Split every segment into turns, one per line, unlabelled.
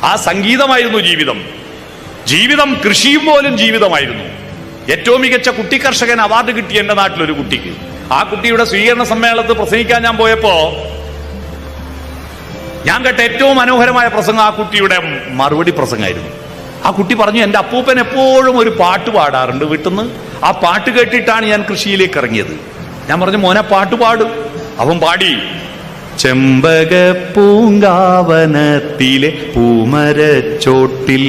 ആ സംഗീതമായിരുന്നു ജീവിതം. ജീവിതം കൃഷിയും പോലും ജീവിതമായിരുന്നു. ഏറ്റവും മികച്ച കുട്ടി കർഷകൻ അവാർഡ് കിട്ടി എന്റെ നാട്ടിലൊരു കുട്ടിക്ക്. ആ കുട്ടിയുടെ സ്വീകരണ സമ്മേളനത്തിൽ പ്രസംഗിക്കാൻ ഞാൻ പോയപ്പോ ഞാൻ കേട്ട ഏറ്റവും മനോഹരമായ പ്രസംഗം ആ കുട്ടിയുടെ മറുപടി പ്രസംഗമായിരുന്നു. ആ കുട്ടി പറഞ്ഞു, എന്റെ അപ്പൂപ്പൻ എപ്പോഴും ഒരു പാട്ട് പാടാറുണ്ട് വീട്ടിന്ന്. ആ പാട്ട് കേട്ടിട്ടാണ് ഞാൻ കൃഷിയിലേക്ക് ഇറങ്ങിയത്. ഞാൻ പറഞ്ഞു, മോനെ പാട്ട് പാടും. അവൻ പാടി, ചെമ്പക പൂങ്കാവനത്തിലെ പൂമരച്ചോട്ടിൽ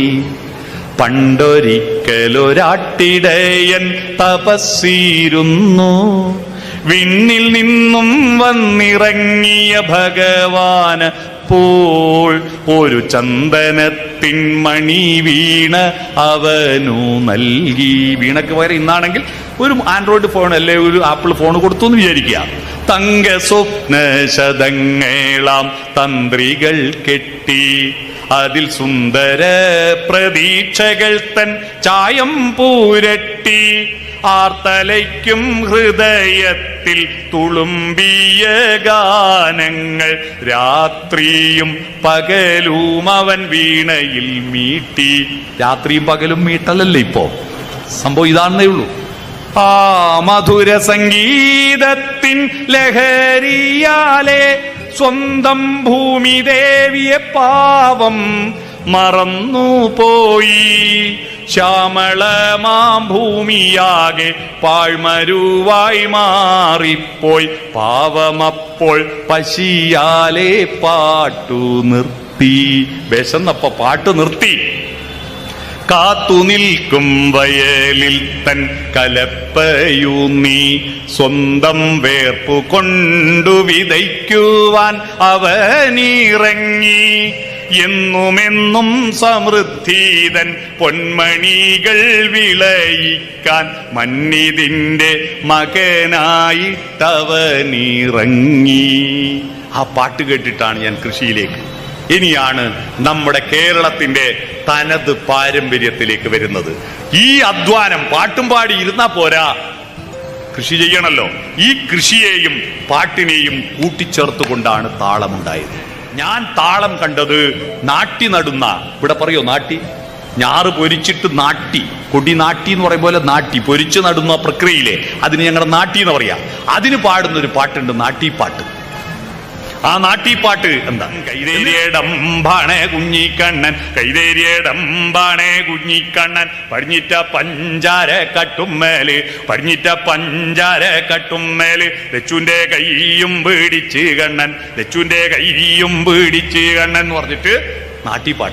പണ്ടൊരിക്കലൊരാട്ടിടയൻ തപസ്സിരുന്നു, വിണ്ണിൽ നിന്നും വന്നിറങ്ങിയ ഭഗവാന് പോൾ ഒരു ചന്ദനത്തിൻ മണി വീണ അവനു നൽകി. വീണക്ക് പകരം ഇന്നാണെങ്കിൽ ഒരു ആൻഡ്രോയിഡ് ഫോൺ അല്ലെ ഒരു ആപ്പിൾ ഫോൺ കൊടുത്തു എന്ന് വിചാരിക്കുക. തങ്ക സ്വപ്ന ശതങ്ങളാം തന്ത്രികൾ കെട്ടി, അതിൽ സുന്ദര പ്രതീക്ഷകൾ തൻ ചായം പൂരട്ടി, ആർത്തലയ്ക്കും ഹൃദയത്തിൽ തുളുമ്പിയ ഗാനങ്ങൾ രാത്രിയും പകലും അവൻ വീണയിൽ മീട്ടി. രാത്രിയും പകലും മീട്ടലല്ലേ ഇപ്പോ സംഭവം, ഇതാണെന്നേ ഉള്ളൂ. ആ മധുര സംഗീതത്തിൻ ലഹരിയാലെ സ്വന്തം ഭൂമി ദേവിയെ പാവം മറന്നുപോയി. ശ്യാമളമാം ഭൂമിയാകെ പാഴ്മരുവായി മാറിപ്പോയി. പാവമപ്പോൾ പശിയാലെ പാട്ടു നിർത്തി. വിശന്നപ്പോ പാട്ട് നിർത്തി. കാത്തുനിൽക്കും വയലിൽ തൻ കലപ്പയൂന്നി, സ്വന്തം വേർപ്പു കൊണ്ടു വിതയ്ക്കുവാൻ അവനിറങ്ങി. എന്നുമെന്നും സമൃദ്ധിതൻ പൊന്മണികൾ വിളയിക്കാൻ മന്നിതിന്റെ മകനായിട്ടവനിറങ്ങി. ആ പാട്ട് കേട്ടിട്ടാണ് ഞാൻ കൃഷിയിലേക്ക്. ഇനിയാണ് നമ്മുടെ കേരളത്തിന്റെ തനത് പാരമ്പര്യത്തിലേക്ക് വരുന്നത്. ഈ അധ്വാനം പാട്ടും പാടി ഇരുന്നാ പോരാ, കൃഷി ചെയ്യണല്ലോ. ഈ കൃഷിയെയും പാട്ടിനെയും കൂട്ടിച്ചേർത്തുകൊണ്ടാണ് താളമുണ്ടായത്. ഞാൻ താളം കണ്ടത് നാട്ടി നടുന്ന, ഇവിടെ പറയോ നാട്ടി, ഞാറ് പൊരിച്ചിട്ട് നാട്ടി, കൊടി നാട്ടി എന്ന് പറയും പോലെ നാട്ടി പൊരിച്ച് നടുന്ന പ്രക്രിയയിലെ അതിന് ഞങ്ങളുടെ നാട്ടി എന്ന് പറയാ. അതിന് പാടുന്നൊരു പാട്ടുണ്ട്, നാട്ടിപ്പാട്ട്. ആ നാട്ടിപ്പാട്ട് എന്താ? കൈതേരിയടമ്പാണേ കുഞ്ഞിക്കണ്ണൻ, കൈതേരിയടമ്പാണേ കുഞ്ഞിക്കണ്ണൻ, പടിഞ്ഞിറ്റ പഞ്ചാര കട്ടുമ്മേല്, പടിഞ്ഞിറ്റ പഞ്ചാര കട്ടുമ്മേല്, ലച്ചുവിന്റെ കൈയും പിടിച്ച് കണ്ണൻ, ലച്ചുവിന്റെ കൈയും പിടിച്ച് കണ്ണൻ എന്ന് പറഞ്ഞിട്ട് നാട്ടിപ്പാട്ട്.